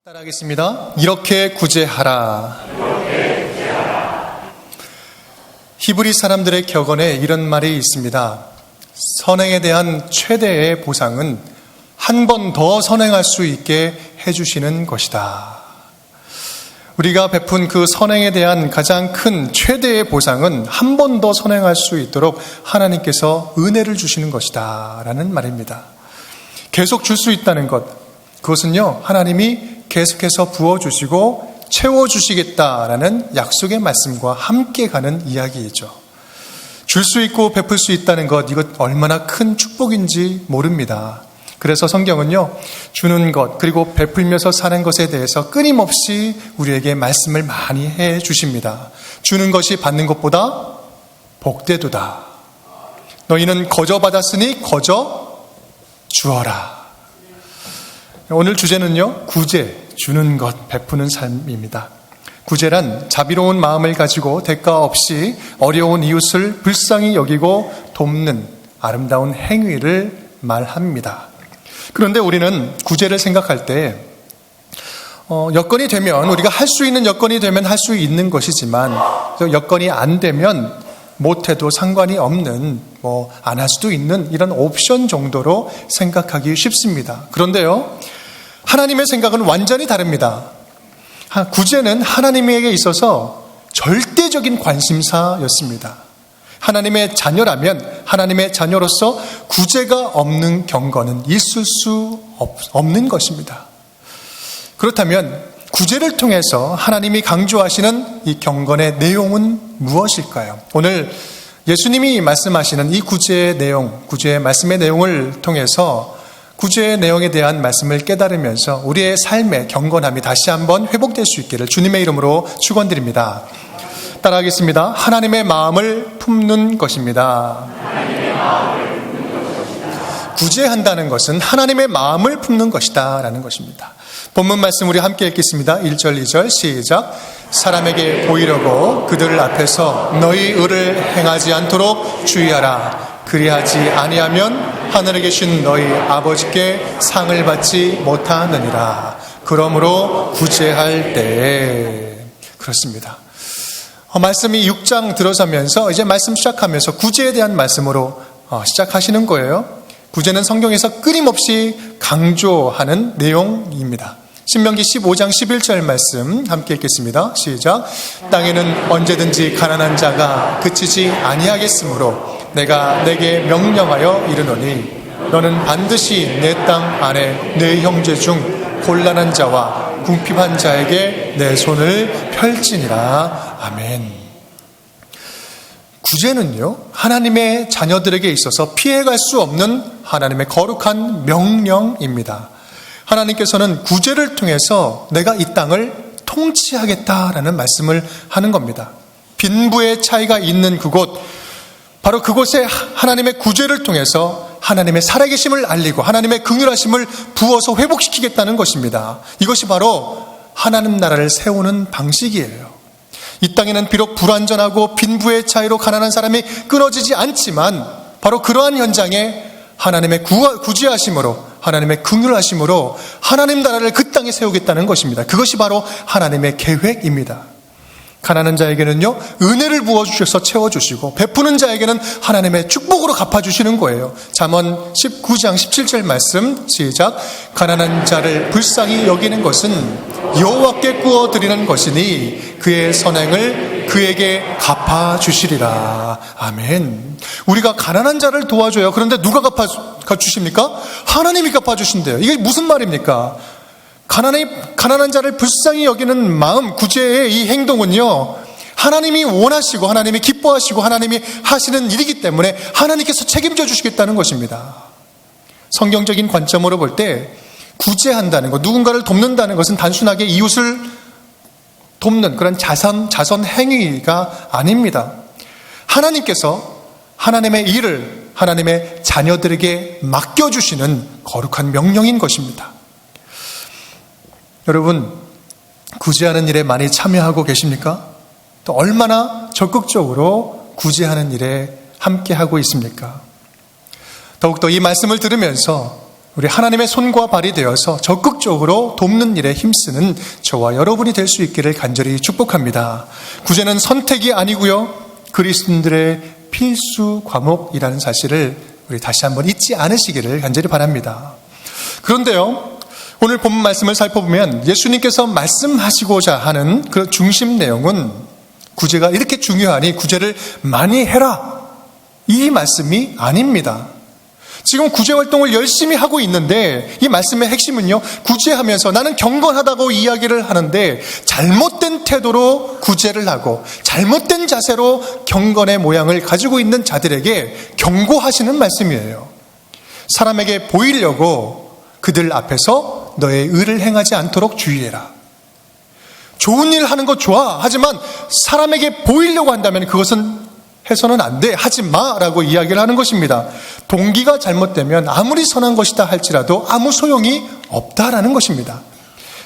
따라하겠습니다. 이렇게 구제하라. 히브리 사람들의 격언에 이런 말이 있습니다. 선행에 대한 최대의 보상은 한 번 더 선행할 수 있게 해주시는 것이다. 우리가 베푼 그 선행에 대한 가장 큰 최대의 보상은 한 번 더 선행할 수 있도록 하나님께서 은혜를 주시는 것이다 라는 말입니다. 계속 줄 수 있다는 것, 그것은요 하나님이 계속해서 부어주시고 채워주시겠다라는 약속의 말씀과 함께 가는 이야기이죠. 줄 수 있고 베풀 수 있다는 것, 이것 얼마나 큰 축복인지 모릅니다. 그래서 성경은요, 주는 것 그리고 베풀면서 사는 것에 대해서 끊임없이 우리에게 말씀을 많이 해 주십니다. 주는 것이 받는 것보다 복되도다. 너희는 거저 받았으니 거저 주어라. 오늘 주제는요, 구제, 주는 것, 베푸는 삶입니다. 구제란 자비로운 마음을 가지고 대가 없이 어려운 이웃을 불쌍히 여기고 돕는 아름다운 행위를 말합니다. 그런데 우리는 구제를 생각할 때 여건이 되면, 우리가 할 수 있는 여건이 되면 할 수 있는 것이지만 여건이 안 되면 못해도 상관이 없는, 안 할 수도 있는 이런 옵션 정도로 생각하기 쉽습니다. 그런데요, 하나님의 생각은 완전히 다릅니다. 구제는 하나님에게 있어서 절대적인 관심사였습니다. 하나님의 자녀라면, 하나님의 자녀로서 구제가 없는 경건은 있을 수 없는 것입니다. 그렇다면 구제를 통해서 하나님이 강조하시는 이 경건의 내용은 무엇일까요? 오늘 예수님이 말씀하시는 이 구제의 내용, 구제의 말씀의 내용을 통해서 구제의 내용에 대한 말씀을 깨달으면서 우리의 삶의 경건함이 다시 한번 회복될 수 있기를 주님의 이름으로 축원드립니다. 따라하겠습니다. 하나님의 마음을 품는 것입니다. 구제한다는 것은 하나님의 마음을 품는 것이다 라는 것입니다. 본문 말씀 우리 함께 읽겠습니다. 1절 2절 시작. 사람에게 보이려고 그들 앞에서 너희 의를 행하지 않도록 주의하라. 그리하지 아니하면 하늘에 계신 너희 아버지께 상을 받지 못하느니라. 그러므로 구제할 때에. 그렇습니다. 말씀이 6장 들어서면서 이제 말씀 시작하면서 구제에 대한 말씀으로 시작하시는 거예요. 구제는 성경에서 끊임없이 강조하는 내용입니다. 신명기 15장 11절 말씀 함께 읽겠습니다. 시작. 땅에는 언제든지 가난한 자가 그치지 아니하겠으므로 내가 내게 명령하여 이르노니 너는 반드시 내 땅 안에 내 형제 중 곤란한 자와 궁핍한 자에게 내 손을 펼지니라. 아멘. 구제는요, 하나님의 자녀들에게 있어서 피해갈 수 없는 하나님의 거룩한 명령입니다. 하나님께서는 구제를 통해서 내가 이 땅을 통치하겠다라는 말씀을 하는 겁니다. 빈부의 차이가 있는 그곳, 바로 그곳에 하나님의 구제를 통해서 하나님의 살아계심을 알리고 하나님의 긍휼하심을 부어서 회복시키겠다는 것입니다. 이것이 바로 하나님 나라를 세우는 방식이에요. 이 땅에는 비록 불완전하고 빈부의 차이로 가난한 사람이 끊어지지 않지만 바로 그러한 현장에 하나님의 구제하심으로, 하나님의 긍휼하심으로 하나님 나라를 그 땅에 세우겠다는 것입니다. 그것이 바로 하나님의 계획입니다. 가난한 자에게는요, 은혜를 부어주셔서 채워주시고 베푸는 자에게는 하나님의 축복으로 갚아주시는 거예요. 잠언 19장 17절 말씀 시작. 가난한 자를 불쌍히 여기는 것은 여호와께 구워드리는 것이니 그의 선행을 그에게 갚아주시리라. 아멘. 우리가 가난한 자를 도와줘요. 그런데 누가 갚아주십니까? 하나님이 갚아주신대요. 이게 무슨 말입니까? 가난한 자를 불쌍히 여기는 마음, 구제의 이 행동은요, 하나님이 원하시고 하나님이 기뻐하시고 하나님이 하시는 일이기 때문에 하나님께서 책임져 주시겠다는 것입니다. 성경적인 관점으로 볼 때 구제한다는 것, 누군가를 돕는다는 것은 단순하게 이웃을 돕는 그런 자선 행위가 아닙니다. 하나님께서 하나님의 일을 하나님의 자녀들에게 맡겨주시는 거룩한 명령인 것입니다. 여러분, 구제하는 일에 많이 참여하고 계십니까? 또 얼마나 적극적으로 구제하는 일에 함께하고 있습니까? 더욱더 이 말씀을 들으면서 우리 하나님의 손과 발이 되어서 적극적으로 돕는 일에 힘쓰는 저와 여러분이 될 수 있기를 간절히 축복합니다. 구제는 선택이 아니고요, 그리스도인들의 필수 과목이라는 사실을 우리 다시 한번 잊지 않으시기를 간절히 바랍니다. 그런데요, 오늘 본문 말씀을 살펴보면 예수님께서 말씀하시고자 하는 그 중심 내용은 구제가 이렇게 중요하니 구제를 많이 해라, 이 말씀이 아닙니다. 지금 구제 활동을 열심히 하고 있는데 이 말씀의 핵심은요, 구제하면서 나는 경건하다고 이야기를 하는데 잘못된 태도로 구제를 하고 잘못된 자세로 경건의 모양을 가지고 있는 자들에게 경고하시는 말씀이에요. 사람에게 보이려고 그들 앞에서 너의 의를 행하지 않도록 주의해라. 좋은 일 하는 거 좋아. 하지만 사람에게 보이려고 한다면 그것은 해서는 안 돼. 하지 마라고 이야기를 하는 것입니다. 동기가 잘못되면 아무리 선한 것이다 할지라도 아무 소용이 없다라는 것입니다.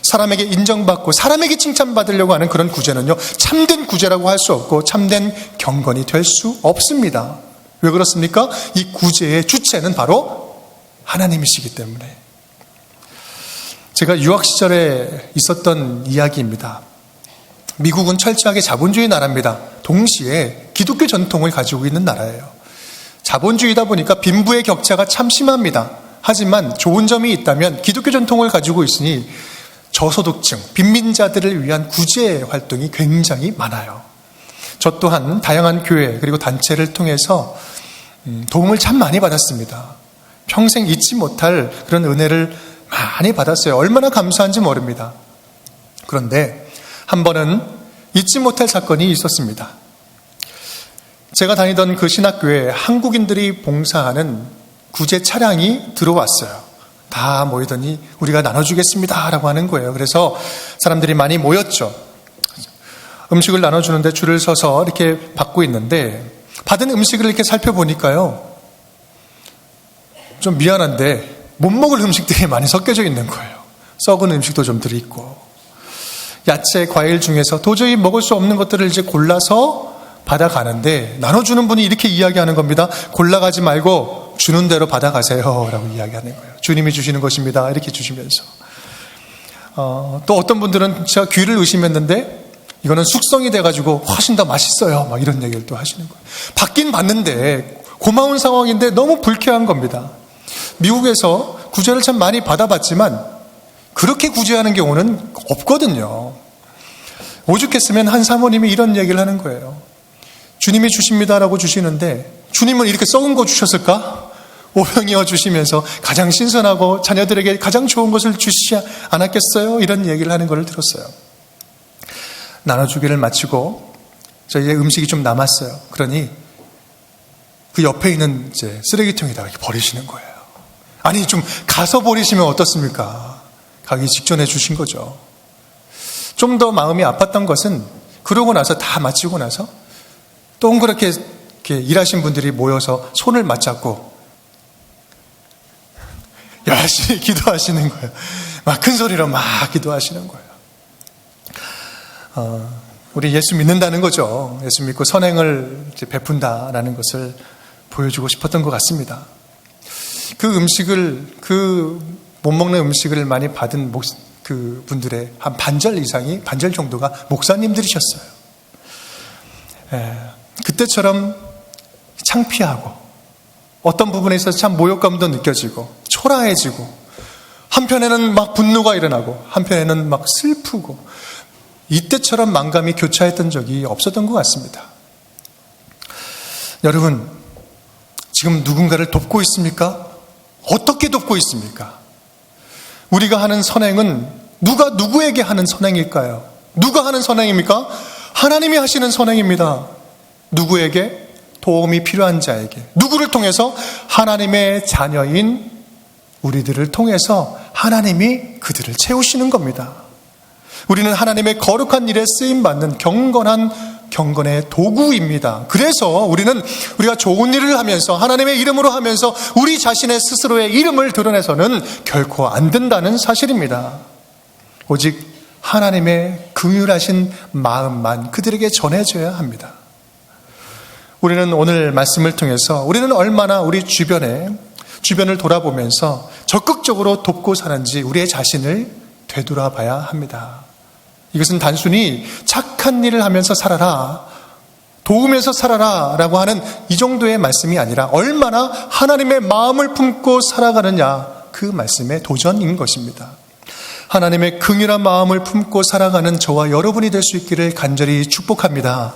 사람에게 인정받고 사람에게 칭찬받으려고 하는 그런 구제는요, 참된 구제라고 할 수 없고 참된 경건이 될 수 없습니다. 왜 그렇습니까? 이 구제의 주체는 바로 하나님이시기 때문에. 제가 유학 시절에 있었던 이야기입니다. 미국은 철저하게 자본주의 나라입니다. 동시에 기독교 전통을 가지고 있는 나라예요. 자본주의다 보니까 빈부의 격차가 참 심합니다. 하지만 좋은 점이 있다면 기독교 전통을 가지고 있으니 저소득층, 빈민자들을 위한 구제 활동이 굉장히 많아요. 저 또한 다양한 교회 그리고 단체를 통해서 도움을 참 많이 받았습니다. 평생 잊지 못할 그런 은혜를 많이 받았어요. 얼마나 감사한지 모릅니다. 그런데 한 번은 잊지 못할 사건이 있었습니다. 제가 다니던 그 신학교에 한국인들이 봉사하는 구제 차량이 들어왔어요. 다 모이더니 우리가 나눠주겠습니다 라고 하는 거예요. 그래서 사람들이 많이 모였죠. 음식을 나눠주는데 줄을 서서 이렇게 받고 있는데 받은 음식을 이렇게 살펴보니까요, 좀 미안한데 못 먹을 음식들이 많이 섞여져 있는 거예요. 썩은 음식도 좀 들어있고, 야채, 과일 중에서 도저히 먹을 수 없는 것들을 이제 골라서 받아가는데 나눠주는 분이 이렇게 이야기하는 겁니다. 골라가지 말고 주는 대로 받아가세요 라고 이야기하는 거예요. 주님이 주시는 것입니다 이렇게 주시면서, 또 어떤 분들은 제가 귀를 의심했는데 이거는 숙성이 돼가지고 훨씬 더 맛있어요 막 이런 얘기를 또 하시는 거예요. 받긴 받는데 고마운 상황인데 너무 불쾌한 겁니다. 미국에서 구제를 참 많이 받아봤지만 그렇게 구제하는 경우는 없거든요. 오죽했으면 한 사모님이 이런 얘기를 하는 거예요. 주님이 주십니다라고 주시는데 주님은 이렇게 썩은 거 주셨을까? 오병이어 주시면서 가장 신선하고 자녀들에게 가장 좋은 것을 주시지 않았겠어요? 이런 얘기를 하는 걸 들었어요. 나눠주기를 마치고 저희의 음식이 좀 남았어요. 그러니 그 옆에 있는 이제 쓰레기통에다가 버리시는 거예요. 아니, 좀 가서 버리시면 어떻습니까? 가기 직전에 주신 거죠. 좀 더 마음이 아팠던 것은 그러고 나서 다 마치고 나서 동그랗게 이렇게 일하신 분들이 모여서 손을 맞잡고 열심히 기도하시는 거예요. 막 큰 소리로 막 기도하시는 거예요. 우리 예수 믿는다는 거죠. 예수 믿고 선행을 이제 베푼다라는 것을 보여주고 싶었던 것 같습니다. 그 음식을, 그 못 먹는 음식을 많이 받은 그 분들의 한 반절 이상이, 반절 정도가 목사님들이셨어요. 그때처럼 창피하고 어떤 부분에 있어서 참 모욕감도 느껴지고 초라해지고 한편에는 막 분노가 일어나고 한편에는 막 슬프고 이때처럼 만감이 교차했던 적이 없었던 것 같습니다. 여러분, 지금 누군가를 돕고 있습니까? 어떻게 돕고 있습니까? 우리가 하는 선행은 누가 누구에게 하는 선행일까요? 누가 하는 선행입니까? 하나님이 하시는 선행입니다. 누구에게? 도움이 필요한 자에게. 누구를 통해서? 하나님의 자녀인 우리들을 통해서 하나님이 그들을 채우시는 겁니다. 우리는 하나님의 거룩한 일에 쓰임받는 경건의 도구입니다. 그래서 우리가 좋은 일을 하면서 하나님의 이름으로 하면서 우리 자신의 스스로의 이름을 드러내서는 결코 안 된다는 사실입니다. 오직 하나님의 긍휼하신 마음만 그들에게 전해져야 합니다. 우리는 오늘 말씀을 통해서 우리는 얼마나 우리 주변에 주변을 돌아보면서 적극적으로 돕고 사는지 우리의 자신을 되돌아봐야 합니다. 이것은 단순히 착한 일을 하면서 살아라, 도우면서 살아라 라고 하는 이 정도의 말씀이 아니라 얼마나 하나님의 마음을 품고 살아가느냐, 그 말씀의 도전인 것입니다. 하나님의 긍휼한 마음을 품고 살아가는 저와 여러분이 될 수 있기를 간절히 축복합니다.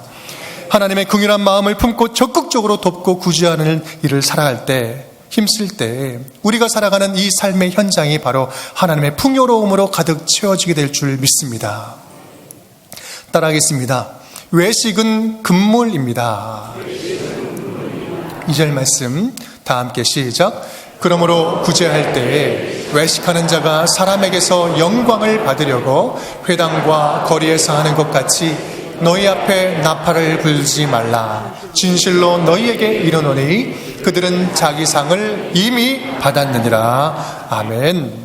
하나님의 긍휼한 마음을 품고 적극적으로 돕고 구제하는 일을 살아갈 때, 힘쓸 때 우리가 살아가는 이 삶의 현장이 바로 하나님의 풍요로움으로 가득 채워지게 될 줄 믿습니다. 따라하겠습니다. 외식은 금물입니다. 2절 말씀 다 함께 시작. 그러므로 구제할 때에 외식하는 자가 사람에게서 영광을 받으려고 회당과 거리에서 하는 것 같이 너희 앞에 나팔을 불지 말라. 진실로 너희에게 이르노니 그들은 자기 상을 이미 받았느니라. 아멘.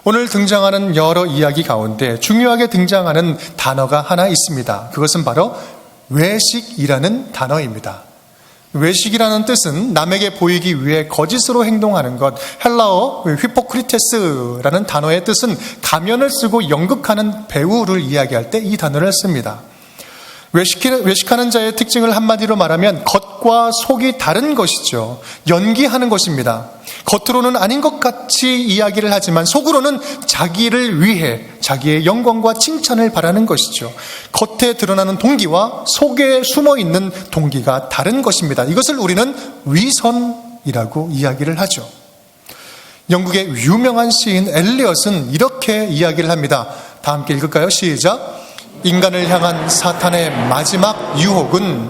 오늘 등장하는 여러 이야기 가운데 중요하게 등장하는 단어가 하나 있습니다. 그것은 바로 외식이라는 단어입니다. 외식이라는 뜻은 남에게 보이기 위해 거짓으로 행동하는 것, 헬라어 히포크리테스라는 단어의 뜻은 가면을 쓰고 연극하는 배우를 이야기할 때 이 단어를 씁니다. 외식하는 자의 특징을 한마디로 말하면 겉과 속이 다른 것이죠. 연기하는 것입니다. 겉으로는 아닌 것 같이 이야기를 하지만 속으로는 자기를 위해 자기의 영광과 칭찬을 바라는 것이죠. 겉에 드러나는 동기와 속에 숨어있는 동기가 다른 것입니다. 이것을 우리는 위선이라고 이야기를 하죠. 영국의 유명한 시인 엘리엇은 이렇게 이야기를 합니다. 다 함께 읽을까요? 시작. 인간을 향한 사탄의 마지막 유혹은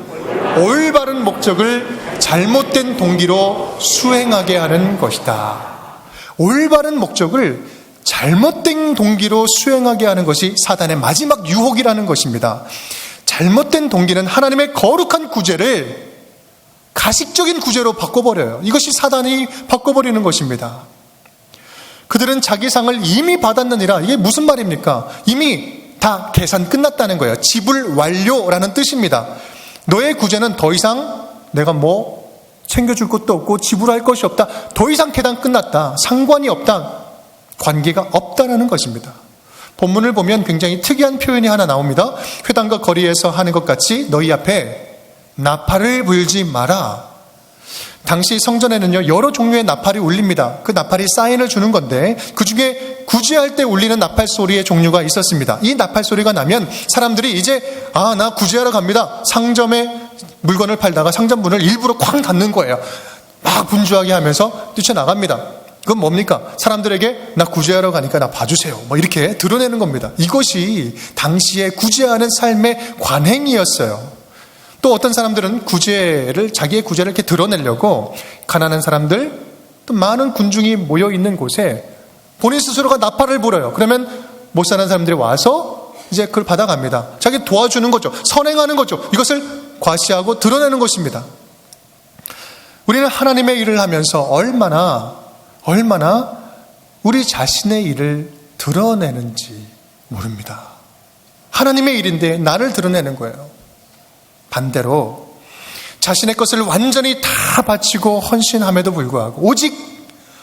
올바른 목적을 잘못된 동기로 수행하게 하는 것이다. 올바른 목적을 잘못된 동기로 수행하게 하는 것이 사탄의 마지막 유혹이라는 것입니다. 잘못된 동기는 하나님의 거룩한 구제를 가식적인 구제로 바꿔버려요. 이것이 사단이 바꿔버리는 것입니다. 그들은 자기 상을 이미 받았느니라. 이게 무슨 말입니까? 이미 다 계산 끝났다는 거예요. 지불 완료라는 뜻입니다. 너의 구제는 더 이상 내가 챙겨줄 것도 없고 지불할 것이 없다. 더 이상 계산 끝났다. 상관이 없다. 관계가 없다라는 것입니다. 본문을 보면 굉장히 특이한 표현이 하나 나옵니다. 회당과 거리에서 하는 것 같이 너희 앞에 나팔을 불지 마라. 당시 성전에는요, 여러 종류의 나팔이 울립니다. 그 나팔이 사인을 주는 건데 그 중에 구제할 때 울리는 나팔 소리의 종류가 있었습니다. 이 나팔 소리가 나면 사람들이 이제 나 구제하러 갑니다. 상점에 물건을 팔다가 상점 문을 일부러 쾅 닫는 거예요. 막 분주하게 하면서 뛰쳐나갑니다. 그건 뭡니까? 사람들에게 나 구제하러 가니까 나 봐주세요. 이렇게 드러내는 겁니다. 이것이 당시에 구제하는 삶의 관행이었어요. 또 어떤 사람들은 자기의 구제를 이렇게 드러내려고 가난한 사람들, 또 많은 군중이 모여있는 곳에 본인 스스로가 나팔을 불어요. 그러면 못 사는 사람들이 와서 이제 그걸 받아갑니다. 자기 도와주는 거죠. 선행하는 거죠. 이것을 과시하고 드러내는 것입니다. 우리는 하나님의 일을 하면서 얼마나 우리 자신의 일을 드러내는지 모릅니다. 하나님의 일인데 나를 드러내는 거예요. 반대로 자신의 것을 완전히 다 바치고 헌신함에도 불구하고 오직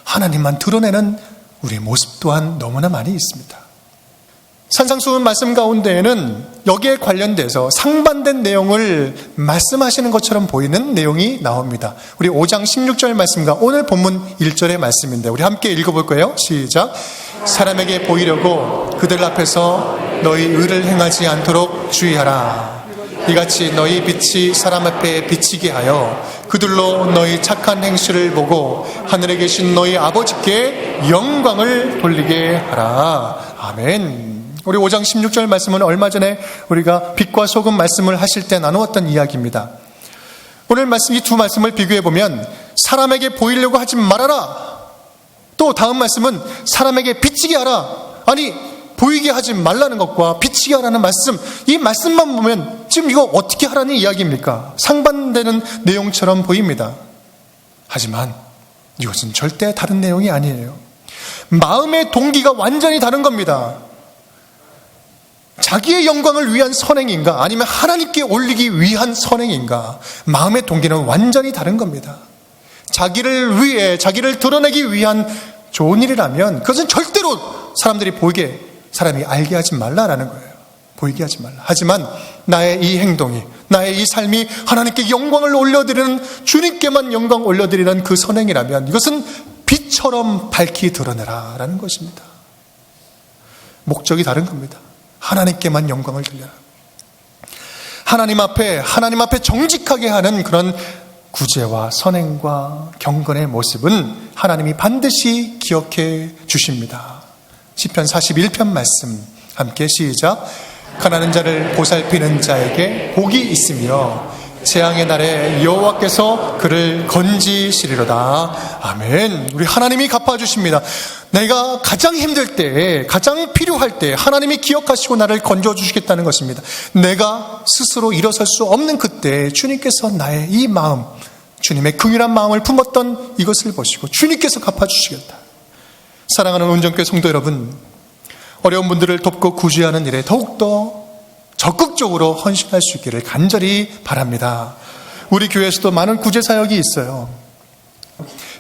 하나님만 드러내는 우리의 모습 또한 너무나 많이 있습니다. 산상수훈 말씀 가운데에는 여기에 관련돼서 상반된 내용을 말씀하시는 것처럼 보이는 내용이 나옵니다. 우리 5장 16절 말씀과 오늘 본문 1절의 말씀인데 우리 함께 읽어볼 거예요. 시작. 사람에게 보이려고 그들 앞에서 너희 의를 행하지 않도록 주의하라. 이같이 너희 빛이 사람 앞에 비치게 하여 그들로 너희 착한 행실을 보고 하늘에 계신 너희 아버지께 영광을 돌리게 하라. 아멘. 우리 5장 16절 말씀은 얼마 전에 우리가 빛과 소금 말씀을 하실 때 나누었던 이야기입니다. 오늘 말씀, 이 두 말씀을 비교해 보면 사람에게 보이려고 하지 말아라. 또 다음 말씀은 사람에게 비치게 하라. 아니, 보이게 하지 말라는 것과 비치게 하라는 말씀, 이 말씀만 보면 지금 이거 어떻게 하라는 이야기입니까? 상반되는 내용처럼 보입니다. 하지만 이것은 절대 다른 내용이 아니에요. 마음의 동기가 완전히 다른 겁니다. 자기의 영광을 위한 선행인가 아니면 하나님께 올리기 위한 선행인가, 마음의 동기는 완전히 다른 겁니다. 자기를 위해, 자기를 드러내기 위한 좋은 일이라면 그것은 절대로 사람들이 보이게, 사람이 알게 하지 말라라는 거예요. 보이게 하지 말라. 하지만 나의 이 행동이, 나의 이 삶이 하나님께 영광을 올려드리는, 주님께만 영광 올려드리는 그 선행이라면 이것은 빛처럼 밝히 드러내라라는 것입니다. 목적이 다른 겁니다. 하나님께만 영광을 돌려라. 하나님 앞에 정직하게 하는 그런 구제와 선행과 경건의 모습은 하나님이 반드시 기억해 주십니다. 시편 41편 말씀 함께 시작. 가난한 자를 보살피는 자에게 복이 있으며 재앙의 날에 여호와께서 그를 건지시리로다. 아멘. 우리 하나님이 갚아주십니다. 내가 가장 힘들 때, 가장 필요할 때 하나님이 기억하시고 나를 건져주시겠다는 것입니다. 내가 스스로 일어설 수 없는 그때 주님께서 나의 이 마음, 주님의 긍휼한 마음을 품었던 이것을 보시고 주님께서 갚아주시겠다. 사랑하는 온전교회 성도 여러분, 어려운 분들을 돕고 구제하는 일에 더욱더 적극적으로 헌신할 수 있기를 간절히 바랍니다. 우리 교회에서도 많은 구제 사역이 있어요.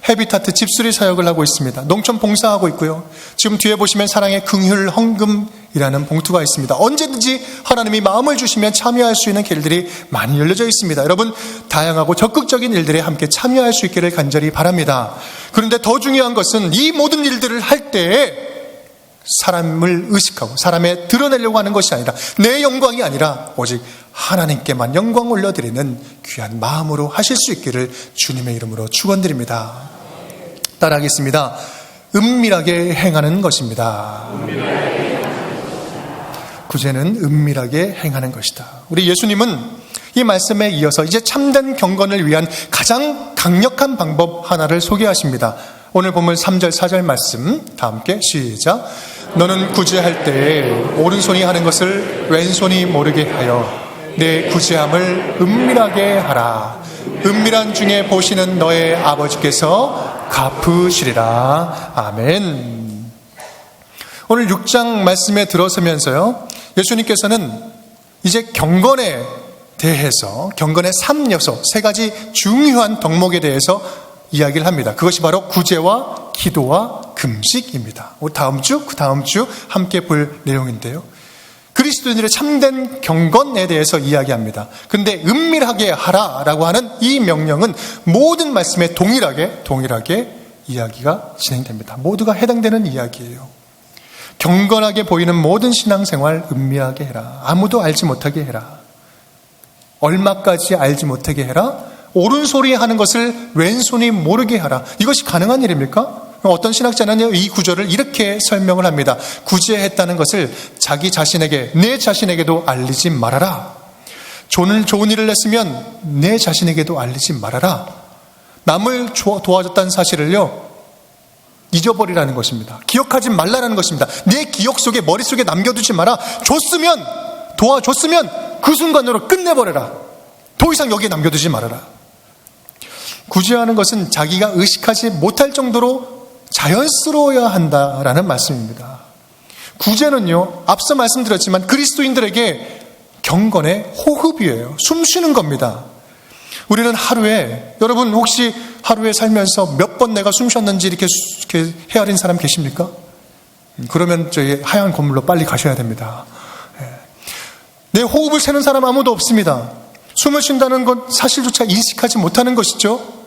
헤비타트 집수리 사역을 하고 있습니다. 농촌 봉사하고 있고요. 지금 뒤에 보시면 사랑의 긍휼 헌금이라는 봉투가 있습니다. 언제든지 하나님이 마음을 주시면 참여할 수 있는 길들이 많이 열려져 있습니다. 여러분, 다양하고 적극적인 일들에 함께 참여할 수 있기를 간절히 바랍니다. 그런데 더 중요한 것은 이 모든 일들을 할 때에 사람을 의식하고 사람에 드러내려고 하는 것이 아니라, 내 영광이 아니라 오직 하나님께만 영광 올려드리는 귀한 마음으로 하실 수 있기를 주님의 이름으로 축원드립니다. 따라하겠습니다. 은밀하게 행하는 것입니다. 구제는 은밀하게 행하는 것이다. 우리 예수님은 이 말씀에 이어서 이제 참된 경건을 위한 가장 강력한 방법 하나를 소개하십니다. 오늘 본문 3절 4절 말씀 다 함께 시작. 너는 구제할 때 오른손이 하는 것을 왼손이 모르게 하여 내 구제함을 은밀하게 하라. 은밀한 중에 보시는 너의 아버지께서 갚으시리라. 아멘. 오늘 6장 말씀에 들어서면서요, 예수님께서는 이제 경건에 대해서, 경건의 3요소, 3가지 중요한 덕목에 대해서 이야기를 합니다. 그것이 바로 구제와 기도와 금식입니다. 다음 주, 그 다음 주 함께 볼 내용인데요. 그리스도인들의 참된 경건에 대해서 이야기합니다. 그런데 은밀하게 하라라고 하는 이 명령은 모든 말씀에 동일하게 이야기가 진행됩니다. 모두가 해당되는 이야기예요. 경건하게 보이는 모든 신앙생활 은밀하게 해라. 아무도 알지 못하게 해라. 얼마까지 알지 못하게 해라. 오른손이 하는 것을 왼손이 모르게 하라. 이것이 가능한 일입니까? 어떤 신학자는 이 구절을 이렇게 설명을 합니다. 구제했다는 것을 자기 자신에게, 내 자신에게도 알리지 말아라. 좋은 일을 했으면 내 자신에게도 알리지 말아라. 남을 도와줬다는 사실을요, 잊어버리라는 것입니다. 기억하지 말라는 것입니다. 내 기억 속에, 머릿속에 남겨두지 마라. 도와줬으면 그 순간으로 끝내버려라. 더 이상 여기에 남겨두지 말아라. 구제하는 것은 자기가 의식하지 못할 정도로 자연스러워야 한다라는 말씀입니다. 구제는요, 앞서 말씀드렸지만 그리스도인들에게 경건의 호흡이에요. 숨 쉬는 겁니다. 우리는 하루에, 여러분 혹시 하루에 살면서 몇 번 내가 숨 쉬었는지 이렇게 헤아린 사람 계십니까? 그러면 저희 하얀 건물로 빨리 가셔야 됩니다. 내 호흡을 세는 사람 아무도 없습니다. 숨을 쉰다는 건 사실조차 인식하지 못하는 것이죠.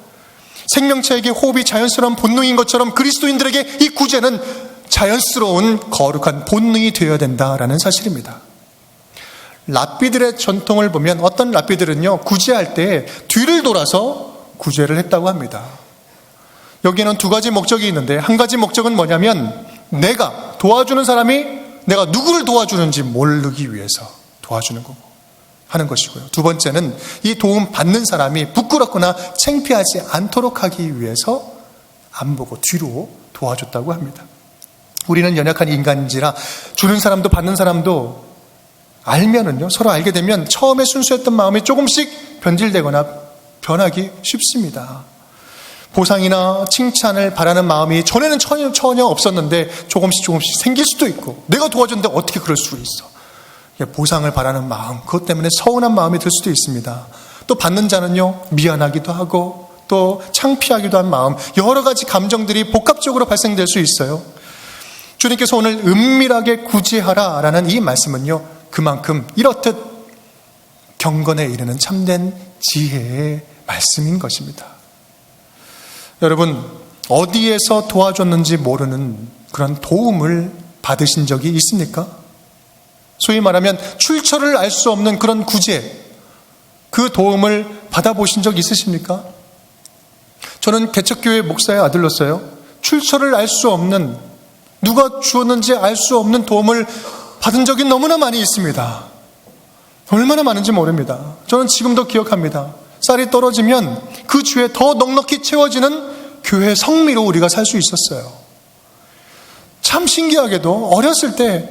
생명체에게 호흡이 자연스러운 본능인 것처럼 그리스도인들에게 이 구제는 자연스러운 거룩한 본능이 되어야 된다라는 사실입니다. 랍비들의 전통을 보면 어떤 랍비들은요, 구제할 때 뒤를 돌아서 구제를 했다고 합니다. 여기에는 2가지 목적이 있는데, 한 가지 목적은 뭐냐면 내가 도와주는 사람이 내가 누구를 도와주는지 모르기 위해서 도와주는 거고 하는 것이고요. 2번째는 이 도움 받는 사람이 부끄럽거나 창피하지 않도록 하기 위해서 안 보고 뒤로 도와줬다고 합니다. 우리는 연약한 인간인지라 주는 사람도 받는 사람도 알면은요, 서로 알게 되면 처음에 순수했던 마음이 조금씩 변질되거나 변하기 쉽습니다. 보상이나 칭찬을 바라는 마음이 전에는 전혀 없었는데 조금씩 생길 수도 있고, 내가 도와줬는데 어떻게 그럴 수 있어? 보상을 바라는 마음, 그것 때문에 서운한 마음이 들 수도 있습니다. 또 받는 자는요, 미안하기도 하고 또 창피하기도 한 마음, 여러 가지 감정들이 복합적으로 발생될 수 있어요. 주님께서 오늘 은밀하게 구제하라라는 이 말씀은요, 그만큼 이렇듯 경건에 이르는 참된 지혜의 말씀인 것입니다. 여러분, 어디에서 도와줬는지 모르는 그런 도움을 받으신 적이 있습니까? 소위 말하면 출처를 알 수 없는 그런 구제, 그 도움을 받아보신 적 있으십니까? 저는 개척교회 목사의 아들로서요, 출처를 알 수 없는, 누가 주었는지 알 수 없는 도움을 받은 적이 너무나 많이 있습니다. 얼마나 많은지 모릅니다. 저는 지금도 기억합니다. 쌀이 떨어지면 그 주에 더 넉넉히 채워지는 교회 성미로 우리가 살 수 있었어요. 참 신기하게도 어렸을 때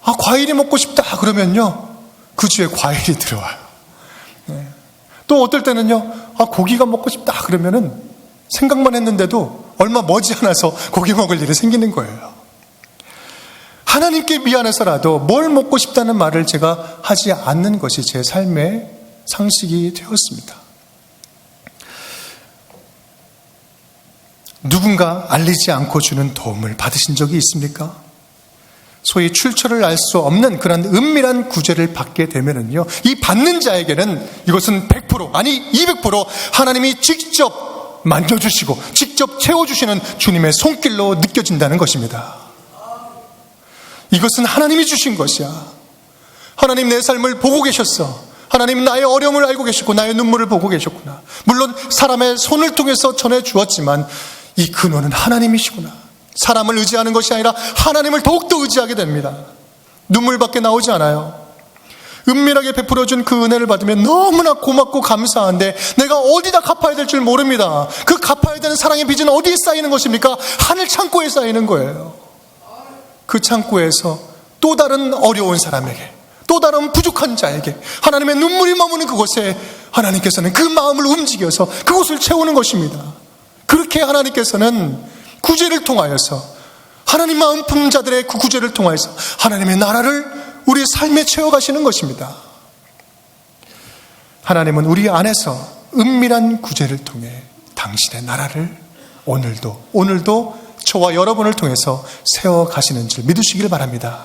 과일이 먹고 싶다 그러면요, 그 주에 과일이 들어와요. 또 어떨 때는요, 고기가 먹고 싶다 그러면은 생각만 했는데도 얼마 머지 않아서 고기 먹을 일이 생기는 거예요. 하나님께 미안해서라도 뭘 먹고 싶다는 말을 제가 하지 않는 것이 제 삶의 상식이 되었습니다. 누군가 알리지 않고 주는 도움을 받으신 적이 있습니까? 소위 출처를 알 수 없는 그런 은밀한 구제를 받게 되면은요, 이 받는 자에게는 이것은 100% 아니 200% 하나님이 직접 만져주시고 직접 채워주시는 주님의 손길로 느껴진다는 것입니다. 이것은 하나님이 주신 것이야. 하나님 내 삶을 보고 계셨어. 하나님 나의 어려움을 알고 계셨고 나의 눈물을 보고 계셨구나. 물론 사람의 손을 통해서 전해주었지만 이 근원은 하나님이시구나. 사람을 의지하는 것이 아니라 하나님을 더욱더 의지하게 됩니다. 눈물밖에 나오지 않아요. 은밀하게 베풀어준 그 은혜를 받으면 너무나 고맙고 감사한데 내가 어디다 갚아야 될 줄 모릅니다. 그 갚아야 되는 사랑의 빚은 어디에 쌓이는 것입니까? 하늘 창고에 쌓이는 거예요. 그 창고에서 또 다른 어려운 사람에게, 또 다른 부족한 자에게 하나님의 눈물이 머무는 그곳에 하나님께서는 그 마음을 움직여서 그곳을 채우는 것입니다. 그렇게 하나님께서는 구제를 통하여서, 하나님 마음 품은 자들의 그 구제를 통하여서 하나님의 나라를 우리 삶에 채워가시는 것입니다. 하나님은 우리 안에서 은밀한 구제를 통해 당신의 나라를 오늘도 저와 여러분을 통해서 세워가시는 줄 믿으시길 바랍니다.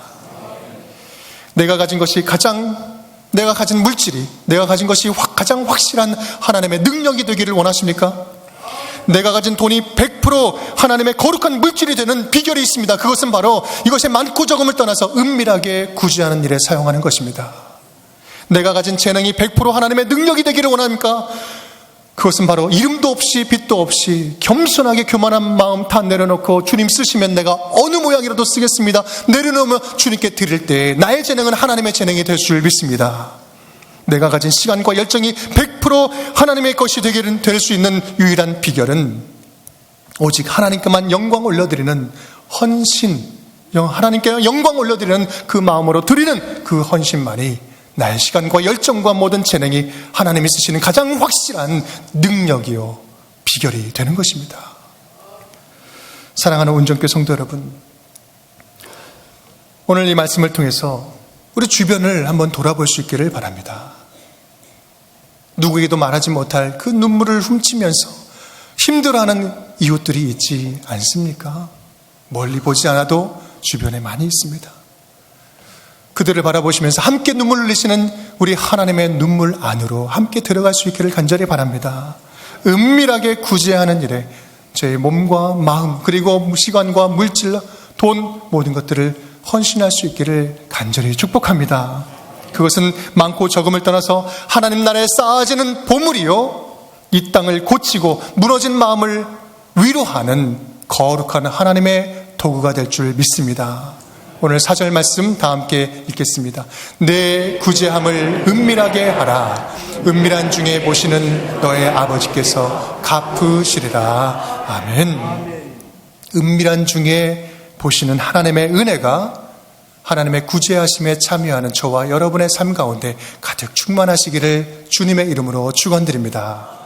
내가 가진 물질이, 내가 가진 것이 가장 확실한 하나님의 능력이 되기를 원하십니까? 내가 가진 돈이 100% 하나님의 거룩한 물질이 되는 비결이 있습니다. 그것은 바로 이것의 많고 적음을 떠나서 은밀하게 구제하는 일에 사용하는 것입니다. 내가 가진 재능이 100% 하나님의 능력이 되기를 원합니까? 그것은 바로 이름도 없이 빛도 없이 겸손하게 교만한 마음 다 내려놓고 주님 쓰시면 내가 어느 모양이라도 쓰겠습니다. 내려놓으며 주님께 드릴 때 나의 재능은 하나님의 재능이 될 줄 믿습니다. 내가 가진 시간과 열정이 100% 하나님의 것이 될 수 있는 유일한 비결은 오직 하나님께만 영광 올려드리는 헌신, 하나님께 영광 올려드리는 그 마음으로 드리는 그 헌신만이 나의 시간과 열정과 모든 재능이 하나님이 쓰시는 가장 확실한 능력이요 비결이 되는 것입니다. 사랑하는 운전교 성도 여러분, 오늘 이 말씀을 통해서 우리 주변을 한번 돌아볼 수 있기를 바랍니다. 누구에게도 말하지 못할 그 눈물을 훔치면서 힘들어하는 이웃들이 있지 않습니까? 멀리 보지 않아도 주변에 많이 있습니다. 그들을 바라보시면서 함께 눈물을 흘리시는 우리 하나님의 눈물 안으로 함께 들어갈 수 있기를 간절히 바랍니다. 은밀하게 구제하는 일에 제 몸과 마음 그리고 시간과 물질, 돈 모든 것들을 헌신할 수 있기를 간절히 축복합니다. 그것은 많고 적음을 떠나서 하나님 나라에 쌓아지는 보물이요, 이 땅을 고치고 무너진 마음을 위로하는 거룩한 하나님의 도구가 될 줄 믿습니다. 오늘 4절 말씀 다 함께 읽겠습니다. 내 구제함을 은밀하게 하라. 은밀한 중에 보시는 너의 아버지께서 갚으시리라. 아멘. 은밀한 중에 보시는 하나님의 은혜가 하나님의 구제하심에 참여하는 저와 여러분의 삶 가운데 가득 충만하시기를 주님의 이름으로 축원드립니다.